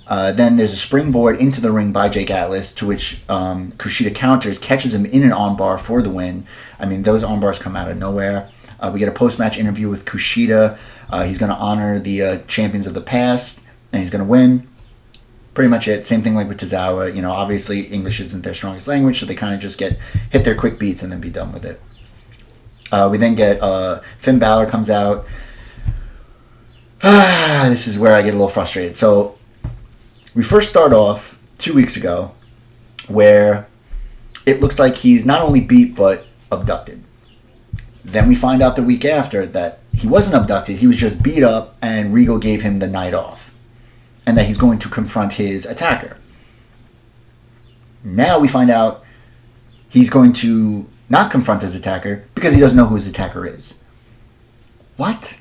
Then there's a springboard into the ring by Jake Atlas, to which Kushida counters, catches him in an armbar for the win. I mean, those armbars come out of nowhere. We get a post-match interview with Kushida. He's going to honor the champions of the past, and he's going to win. Pretty much it. Same thing like with Tozawa. Obviously English isn't their strongest language, so they kind of just hit their quick beats and then be done with it. We then get Finn Balor comes out. This is where I get a little frustrated. So we first start off 2 weeks ago where it looks like he's not only beat but abducted. Then we find out the week after that he wasn't abducted, he was just beat up and Regal gave him the night off. And that he's going to confront his attacker. Now we find out he's going to not confront his attacker because he doesn't know who his attacker is. What?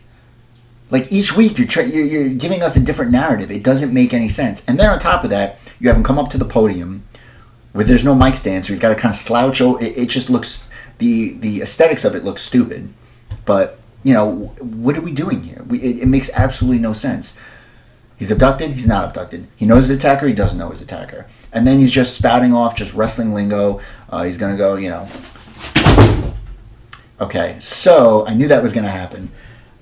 Like each week you're giving us a different narrative. It doesn't make any sense. And then on top of that, you have him come up to the podium where there's no mic stand, so he's got to kind of slouch. It just looks, the aesthetics of it looks stupid. But, what are we doing here? It makes absolutely no sense. He's abducted, he's not abducted. He knows his attacker, he doesn't know his attacker. And then he's just spouting off just wrestling lingo. He's going to go, Okay, so I knew that was going to happen.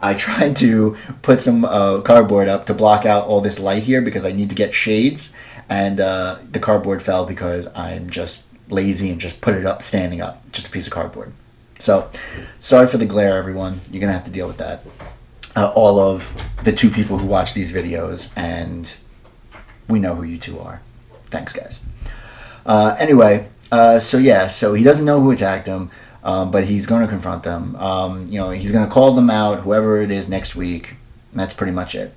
I tried to put some cardboard up to block out all this light here because I need to get shades. And the cardboard fell because I'm just lazy and just put it up standing up. Just a piece of cardboard. So, sorry for the glare, everyone. You're going to have to deal with that. All of the 2 people who watch these videos, and we know who you 2 are. Thanks, guys. Anyway, so he doesn't know who attacked him, but he's going to confront them. He's going to call them out, whoever it is, next week. And that's pretty much it.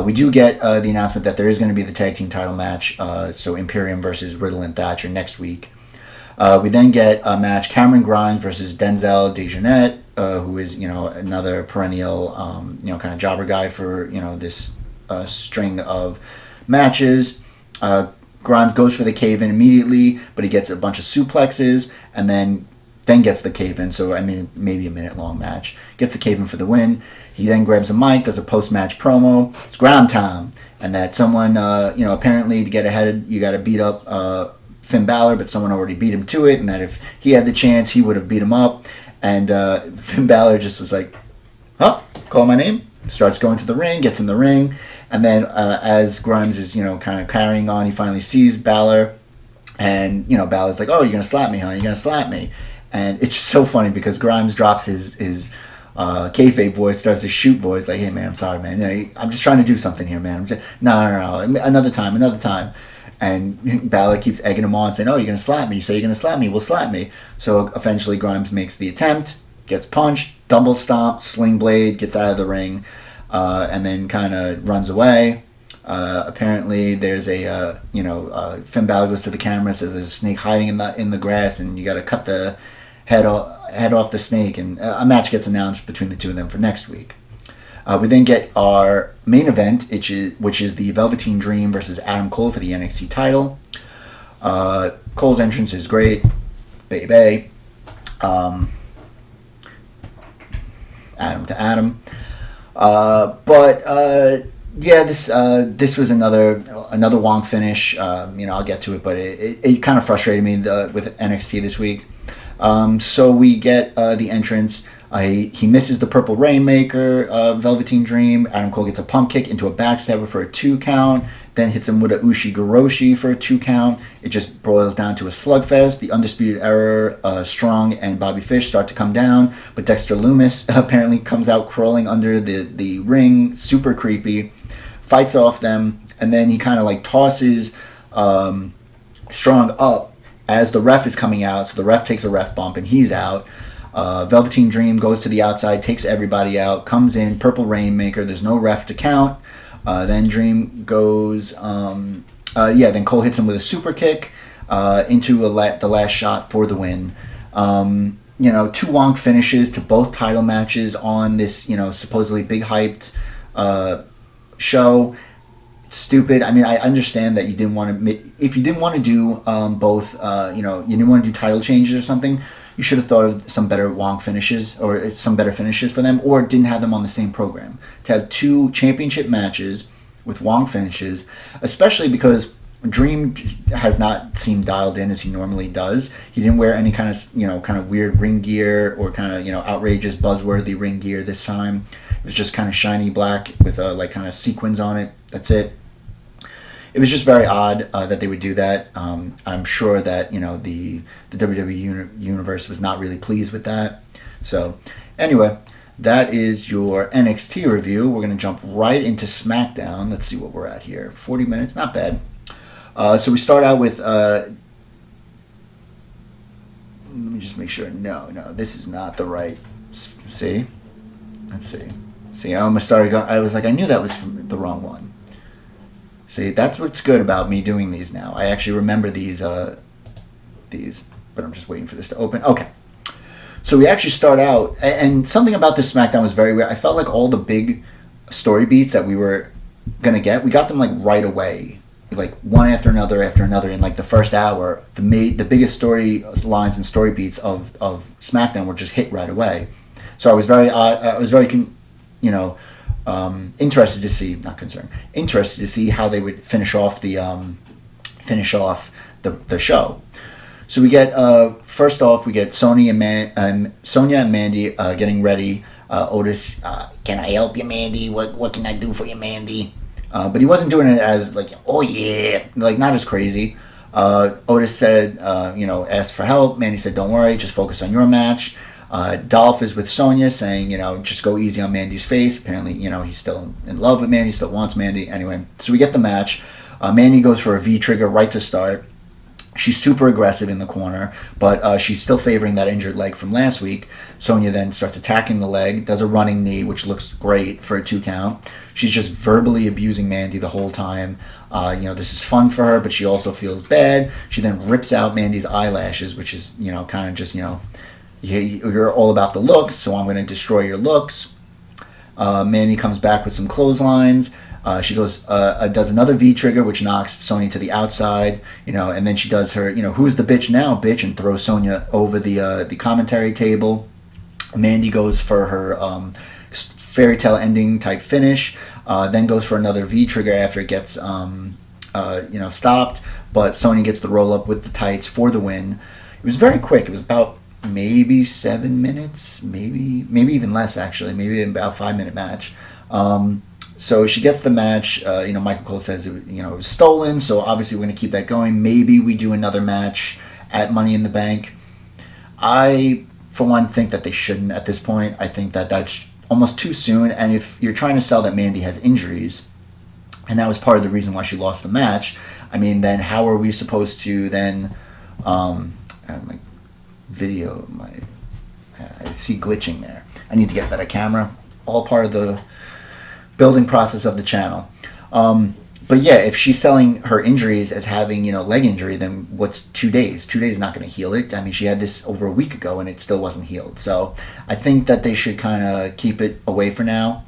We do get the announcement that there is going to be the tag team title match, so Imperium versus Riddle and Thatcher next week. We then get a match, Cameron Grimes versus Denzel DeJohnette, who is, another perennial, kind of jobber guy for, this string of matches. Grimes goes for the cave-in immediately, but he gets a bunch of suplexes, and then gets the cave-in, so maybe a minute-long match. Gets the cave-in for the win. He then grabs a mic, does a post-match promo. It's Grime time, and that someone, apparently to get ahead, you got to beat up Finn Balor, but someone already beat him to it, and that if he had the chance, he would have beat him up. And Finn Balor just was like, call my name. Starts going to the ring, gets in the ring, and then as Grimes is, kind of carrying on, he finally sees Balor, and, Balor's like, oh, you're going to slap me, huh? You're going to slap me. And it's just so funny because Grimes drops his kayfabe voice, starts to shoot voice, like, hey, man, I'm sorry, man. I'm just trying to do something here, man. No, another time. And Balor keeps egging him on, saying, oh, you're going to slap me. You say you're going to slap me. Well, slap me. So eventually Grimes makes the attempt, gets punched, double stomp, sling blade, gets out of the ring, and then kind of runs away. Apparently there's Finn Balor goes to the camera, says there's a snake hiding in the grass, and you got to cut the head off the snake, and a match gets announced between the 2 of them for next week. We then get our main event, which is the Velveteen Dream versus Adam Cole for the NXT title. Cole's entrance is great, baby. Adam to Adam. This was another wonk finish. I'll get to it, but it kind of frustrated me with NXT this week. So we get the entrance. He misses the Purple Rainmaker, Velveteen Dream. Adam Cole gets a pump kick into a backstabber for a 2 count. Then hits him with a Ushi-Goroshi for a 2 count. It just boils down to a slugfest. The Undisputed Era, Strong, and Bobby Fish start to come down. But Dexter Lumis apparently comes out crawling under the ring. Super creepy. Fights off them. And then he kind of tosses Strong up as the ref is coming out. So the ref takes a ref bump and he's out. Velveteen Dream goes to the outside, takes everybody out, comes in, Purple Rainmaker, there's no ref to count. Then Dream goes, then Cole hits him with a super kick into the last shot for the win. 2 wonk finishes to both title matches on this, supposedly big hyped show. Stupid. I understand that you didn't want to, if you didn't want to do both, you didn't want to do title changes or something, you should have thought of some better wonk finishes or some better finishes for them, or didn't have them on the same program. To have 2 championship matches with wonk finishes, especially because Dream has not seemed dialed in as he normally does. He didn't wear any kind of weird ring gear or kind of, outrageous buzzworthy ring gear this time. It was just kind of shiny black with kind of sequins on it. That's it. It was just very odd that they would do that. I'm sure that the WWE universe was not really pleased with that. So, anyway, that is your NXT review. We're going to jump right into SmackDown. Let's see what we're at here. 40 minutes, not bad. So we start out with... let me just make sure. No, this is not the right... See? Let's see. See, I almost started going... I was like, I knew that was from the wrong one. See, that's what's good about me doing these now. I actually remember these, but I'm just waiting for this to open. Okay. So we actually start out, and something about this SmackDown was very weird. I felt like all the big story beats that we were going to get, we got them like right away. Like one after another in like the first hour. The biggest story lines and story beats of SmackDown were just hit right away. So I was very interested to see, not concerned, interested to see how they would finish off the show. So we get first off, we get Sonya and Mandy getting ready. Otis, can I help you, Mandy? What can I do for you, Mandy? But he wasn't doing it as like, oh yeah, like not as crazy. Otis said, asked for help. Mandy said, don't worry, just focus on your match. Dolph is with Sonya saying, just go easy on Mandy's face. Apparently, he's still in love with Mandy, still wants Mandy. Anyway, so we get the match. Mandy goes for a V-trigger right to start. She's super aggressive in the corner, but she's still favoring that injured leg from last week. Sonya then starts attacking the leg, does a running knee, which looks great for a 2 count. She's just verbally abusing Mandy the whole time. This is fun for her, but she also feels bad. She then rips out Mandy's eyelashes, which is, kind of just, you're all about the looks, so I'm going to destroy your looks. Mandy comes back with some clotheslines. She goes, does another V-trigger, which knocks Sonya to the outside, and then she does her, who's the bitch now, bitch, and throws Sonya over the commentary table. Mandy goes for her fairy tale ending type finish, then goes for another V-trigger after it gets, stopped, but Sonya gets the roll-up with the tights for the win. It was very quick. It was about maybe 7 minutes, maybe even less, actually, maybe about 5-minute match. So she gets the match. Michael Cole says it was stolen, so obviously we're going to keep that going. Maybe we do another match at Money in the Bank. I, for one, think that they shouldn't at this point. I think that that's almost too soon, and if you're trying to sell that Mandy has injuries, and that was part of the reason why she lost the match, I mean, then how are we supposed to then... my video, I see glitching there. I need to get a better camera. All part of the building process of the channel. But yeah, if she's selling her injuries as having, leg injury, then what's 2 days? 2 days is not going to heal it. I mean, she had this over a week ago and it still wasn't healed. So I think that they should kind of keep it away for now.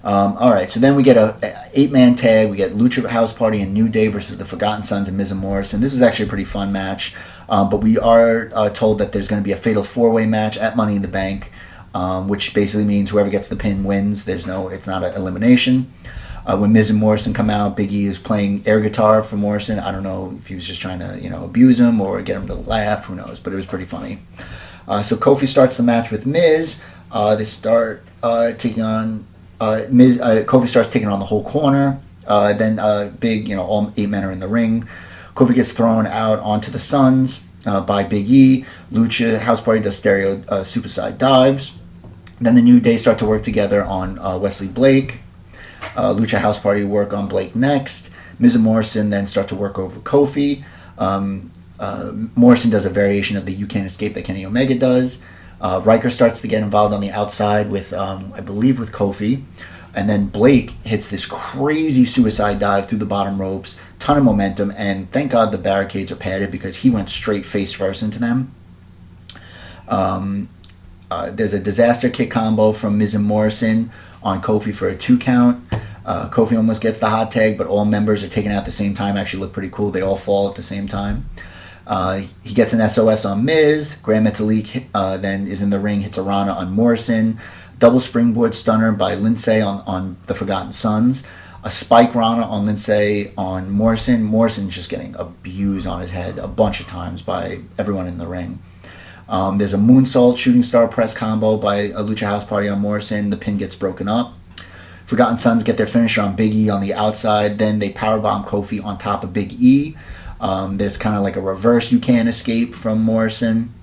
All right, so then we get a 8-man tag. We get Lucha House Party and New Day versus the Forgotten Sons and Miz and Morrison. This is actually a pretty fun match, but we are told that there's going to be a fatal 4-way match at Money in the Bank, which basically means whoever gets the pin wins. It's not an elimination. When Miz and Morrison come out, Big E is playing air guitar for Morrison. I don't know if he was just trying to abuse him or get him to laugh. Who knows? But it was pretty funny. So Kofi starts the match with Miz. They start taking on. Kofi starts taking on the whole corner. Then big, all 8 men are in the ring. Kofi gets thrown out onto the Sons by Big E. Lucha House Party does stereo superside dives. Then the New Day start to work together on Wesley Blake. Lucha House Party work on Blake next. Miz and Morrison then start to work over Kofi. Morrison does a variation of the You Can't Escape that Kenny Omega does. Riker starts to get involved on the outside with, I believe, with Kofi. And then Blake hits this crazy suicide dive through the bottom ropes. Ton of momentum. And thank God the barricades are padded because he went straight face first into them. There's a disaster kick combo from Miz and Morrison on Kofi for a 2 count. Kofi almost gets the hot tag, but all members are taken out at the same time. Actually look pretty cool. They all fall at the same time. He gets an SOS on Miz. Grand Metalik then is in the ring, hits a Rana on Morrison. Double springboard stunner by Lindsay on the Forgotten Sons. A spike Rana on Lindsay on Morrison. Morrison's just getting abused on his head a bunch of times by everyone in the ring. There's a moonsault shooting star press combo by a Lucha House Party on Morrison. The pin gets broken up. Forgotten Sons get their finisher on Big E on the outside. Then they powerbomb Kofi on top of Big E. There's kind of like a reverse You Can't Escape from Morrison.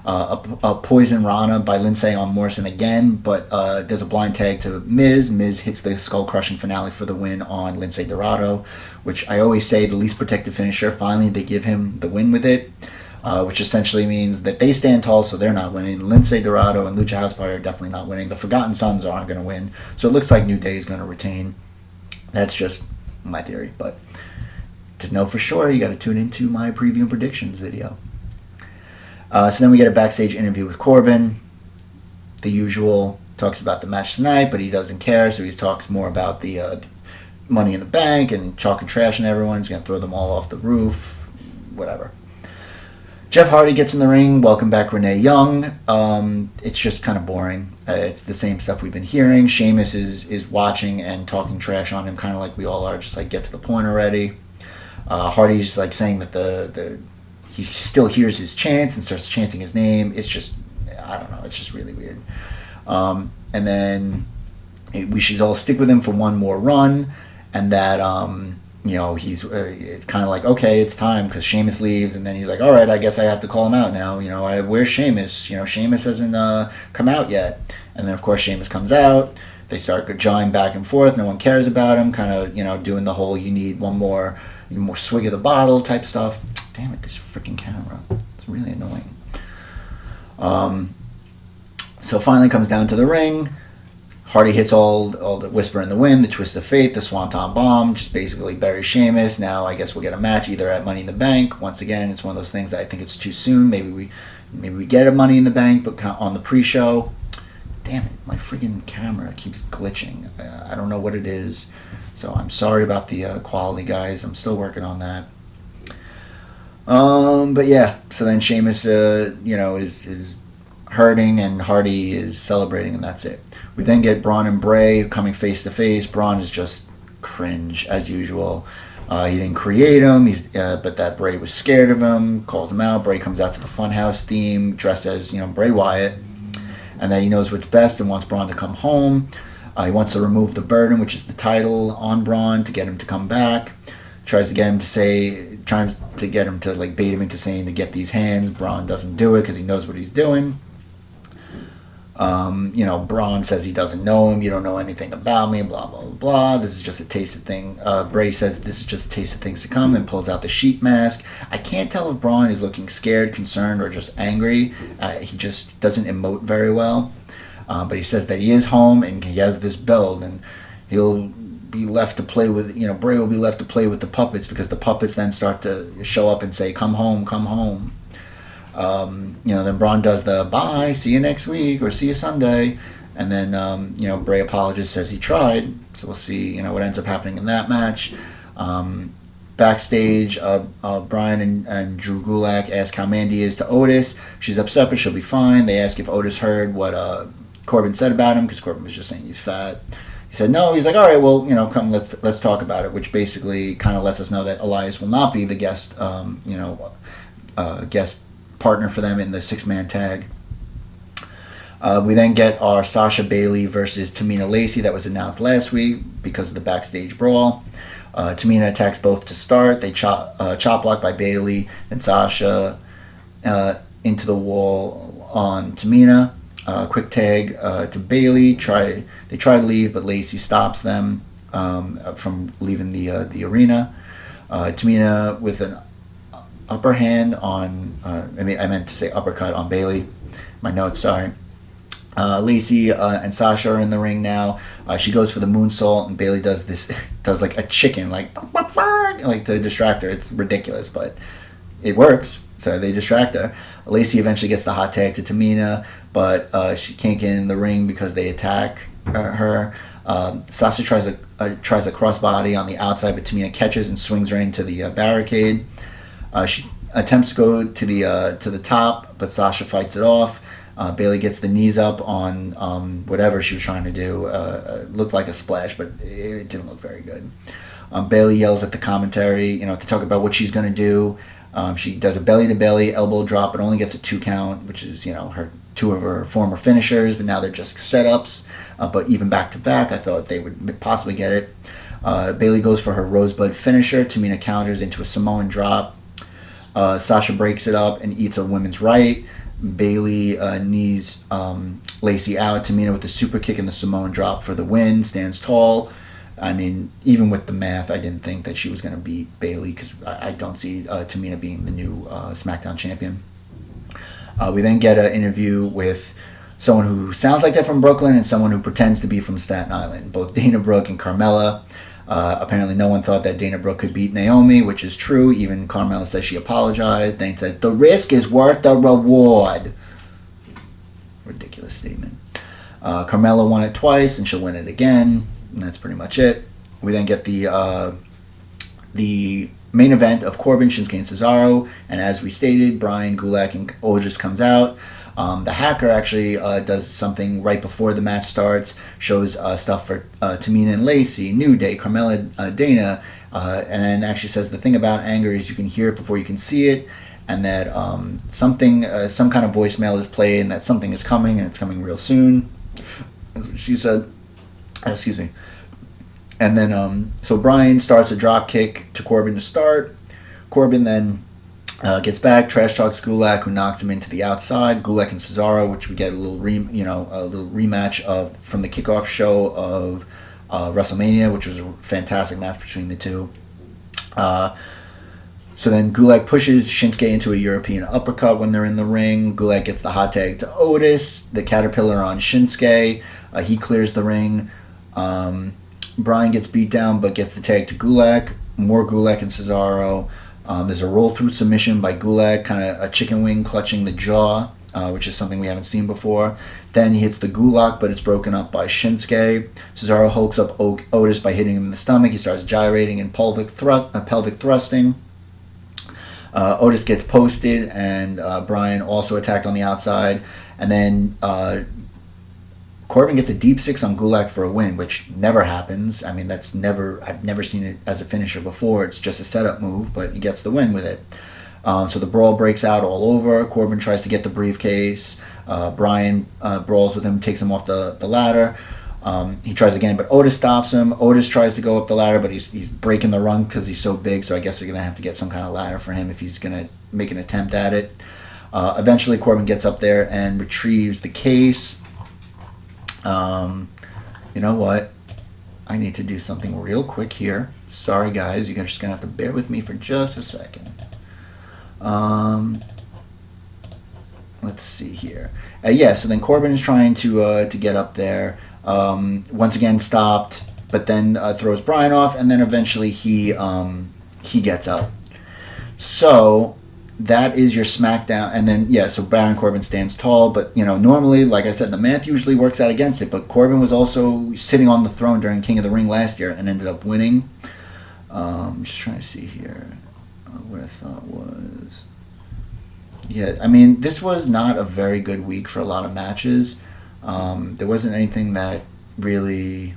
A Poison Rana by Lindsay on Morrison again, but there's a blind tag to Miz. Miz hits the skull-crushing finale for the win on Lindsay Dorado, which I always say the least protected finisher. Finally, they give him the win with it, which essentially means that they stand tall, so they're not winning. Lindsay Dorado and Lucha House Party are definitely not winning. The Forgotten Sons aren't going to win, so it looks like New Day is going to retain. That's just my theory, but to know for sure, you got to tune into my preview and predictions video. So then we get a backstage interview with Corbin. The usual, talks about the match tonight, but he doesn't care, so he talks more about the Money in the Bank and chalking trash and everyone. He's going to throw them all off the roof, whatever. Jeff Hardy gets in the ring. Welcome back, Renee Young. It's just kind of boring. It's the same stuff we've been hearing. Sheamus is watching and talking trash on him, kind of like we all are, just like get to the point already. Hardy's like saying that he still hears his chants and starts chanting his name. It's just, I don't know, it's just really weird. And then we should all stick with him for one more run, and that he's it's kind of like, okay, it's time, because Sheamus leaves, and then he's like, all right, I guess I have to call him out now. Where's Sheamus? Sheamus hasn't come out yet. And then of course Sheamus comes out. They start jawing back and forth. No one cares about him. Kind of doing the whole you need one more swig of the bottle type stuff. Damn it, this freaking camera. It's really annoying. So finally comes down to the ring. Hardy hits all the Whisper in the Wind, the Twist of Fate, the Swanton Bomb, just basically buries Sheamus. Now I guess we'll get a match either at Money in the Bank. Once again, it's one of those things that I think it's too soon. Maybe we get a Money in the Bank, but on the pre-show. Damn it, my freaking camera keeps glitching. I don't know what it is. So I'm sorry about the quality, guys. I'm still working on that. But yeah, so then Sheamus, is hurting, and Hardy is celebrating, and that's it. We then get Braun and Bray coming face to face. Braun is just cringe as usual. He didn't create him, but that Bray was scared of him, calls him out. Bray comes out to the Funhouse theme, dressed as Bray Wyatt, and then he knows what's best and wants Braun to come home. He wants to remove the burden, which is the title, on Braun to get him to come back. Tries to get him to like bait him into saying to get these hands. Braun doesn't do it because he knows what he's doing. Braun says he doesn't know him. You don't know anything about me, blah, blah, blah. This is just a taste of thing. Bray says this is just a taste of things to come, then pulls out the sheet mask. I can't tell if Braun is looking scared, concerned, or just angry. He just doesn't emote very well. But he says that he is home and he has this build, and he'll be left to play with, Bray will be left to play with the puppets, because the puppets then start to show up and say, come home, come home. Then Braun does the bye, see you next week, or see you Sunday. And then, Bray apologizes, says he tried. So we'll see, what ends up happening in that match. Backstage, Bryan and Drew Gulak ask how Mandy is to Otis. She's upset, but she'll be fine. They ask if Otis heard what Corbin said about him, because Corbin was just saying he's fat. He said no. He's like, all right, well, come, let's talk about it, which basically kind of lets us know that Elias will not be the guest, guest partner for them in the 6-man tag. We then get our Sasha Bailey versus Tamina Lacey that was announced last week because of the backstage brawl. Tamina attacks both to start. They chop block by Bailey, and Sasha into the wall on Tamina. Quick tag to Bailey. They try to leave, but Lacey stops them from leaving the arena. Tamina with an upper hand on, I meant to say uppercut on Bailey. My notes, sorry. Lacey and Sasha are in the ring now. She goes for the moonsault, and Bailey does like a chicken, like to distract her. It's ridiculous, but it works. So they distract her. Lacey eventually gets the hot tag to Tamina, but she can't get in the ring because they attack her. Sasha tries a crossbody on the outside, but Tamina catches and swings her into the barricade. She attempts to go to the top, but Sasha fights it off. Bailey gets the knees up on whatever she was trying to do. Looked like a splash, but it didn't look very good. Bailey yells at the commentary, to talk about what she's going to do. She does a belly-to-belly elbow drop, but only gets a 2 count, which is, her 2 of her former finishers, but now they're just setups. But even back-to-back, I thought they would possibly get it. Bailey goes for her Rosebud finisher. Tamina counters into a Samoan drop. Sasha breaks it up and eats a women's right. Bailey knees Lacey out. Tamina with the super kick and the Samoan drop for the win. Stands tall. I mean, even with the math, I didn't think that she was going to beat Bailey because I don't see Tamina being the new SmackDown champion. We then get an interview with someone who sounds like they're from Brooklyn and someone who pretends to be from Staten Island, both Dana Brooke and Carmella. Apparently no one thought that Dana Brooke could beat Naomi, which is true. Even Carmella says she apologized. Dana says, the risk is worth the reward. Ridiculous statement. Carmella won it twice, and she'll win it again. And that's pretty much it. We then get the main event of Corbin, Shinsuke, and Cesaro. And as we stated, Brian, Gulak, and Otis comes out. The hacker actually does something right before the match starts, shows stuff for Tamina and Lacey, New Day, Carmella, Dana, and then actually says the thing about anger is you can hear it before you can see it, and that some kind of voicemail is played, and that something is coming, and it's coming real soon. That's what she said. Excuse me. And then, so Brian starts a drop kick to Corbin to start. Corbin then gets back, trash talks Gulak, who knocks him into the outside. Gulak and Cesaro, which we get a little rematch of from the kickoff show of WrestleMania, which was a fantastic match between the two. So then Gulak pushes Shinsuke into a European uppercut when they're in the ring. Gulak gets the hot tag to Otis, the caterpillar on Shinsuke. He clears the ring. Brian gets beat down but gets the tag to Gulak. More Gulak and Cesaro. There's a roll-through submission by Gulak, kind of a chicken wing clutching the jaw, which is something we haven't seen before. Then he hits the Gulak, but it's broken up by Shinsuke. Cesaro hulks up Otis by hitting him in the stomach. He starts gyrating and pelvic thrusting. Otis gets posted, and Brian also attacked on the outside. And then Corbin gets a deep six on Gulak for a win, which never happens. I mean, I've never seen it as a finisher before. It's just a setup move, but he gets the win with it. So the brawl breaks out all over. Corbin tries to get the briefcase. Brian brawls with him, takes him off the ladder. He tries again, but Otis stops him. Otis tries to go up the ladder, but he's breaking the rung because he's so big, so I guess they're going to have to get some kind of ladder for him if he's going to make an attempt at it. Eventually, Corbin gets up there and retrieves the case. You know what? I need to do something real quick here. Sorry, guys. You're just going to have to bear with me for just a second. Let's see here. So then Corbin is trying to get up there. Once again stopped, but then throws Brian off, and then eventually he gets up. So that is your SmackDown, and then so Baron Corbin stands tall, but normally, like I said, the math usually works out against it. But Corbin was also sitting on the throne during King of the Ring last year and ended up winning. Just trying to see here what I thought was. Yeah, I mean, this was not a very good week for a lot of matches. There wasn't anything that really,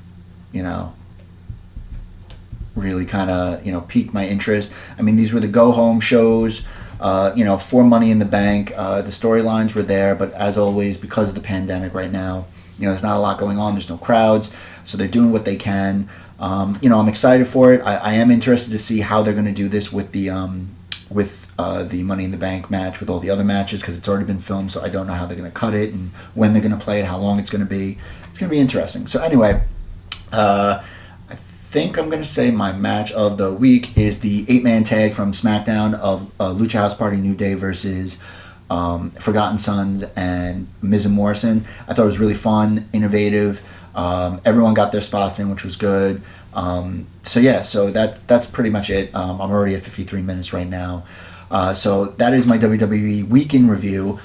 really kind of, piqued my interest. I mean, these were the go-home shows, for Money in the Bank. The storylines were there, but as always, because of the pandemic right now, there's not a lot going on. There's no crowds, so they're doing what they can. I'm excited for it. I am interested to see how they're going to do this with the Money in the Bank match with all the other matches, because it's already been filmed, so I don't know how they're going to cut it and when they're going to play it, how long it's going to be. It's going to be interesting. So anyway, I think I'm going to say my match of the week is the 8-man tag from SmackDown of Lucha House Party New Day versus Forgotten Sons and Miz and Morrison. I thought it was really fun, innovative. Everyone got their spots in, which was good. So that's pretty much it. I'm already at 53 minutes right now. So that is my WWE week in review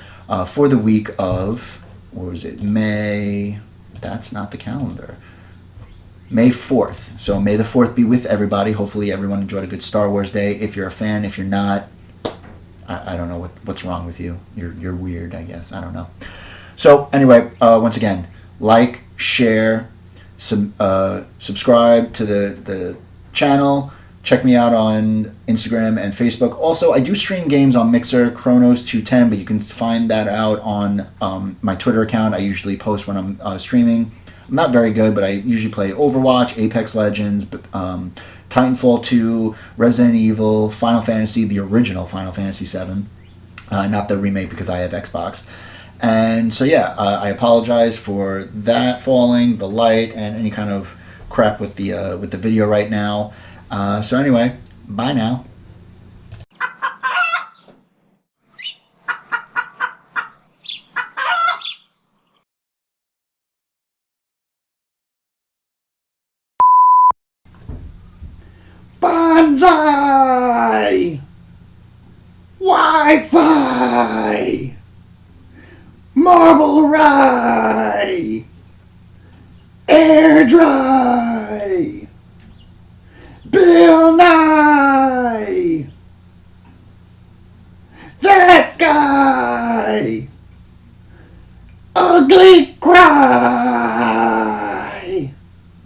for the week of, what was it, May, that's not the calendar, May 4th. So May the 4th be with everybody. Hopefully everyone enjoyed a good Star Wars day. If you're a fan, if you're not, I don't know what's wrong with you. You're weird, I guess. I don't know. So anyway, once again, like, share, subscribe to the channel. Check me out on Instagram and Facebook. Also, I do stream games on Mixer, Chronos210, but you can find that out on my Twitter account. I usually post when I'm streaming. I'm not very good, but I usually play Overwatch, Apex Legends, Titanfall 2, Resident Evil, Final Fantasy, the original Final Fantasy 7. not the remake because I have Xbox. And so yeah, I apologize for that falling, the light, and any kind of crap with the video right now. So anyway, bye now. Banzai! Wi-Fi! Marble Rye! Air Dry! Bill Nye! That guy!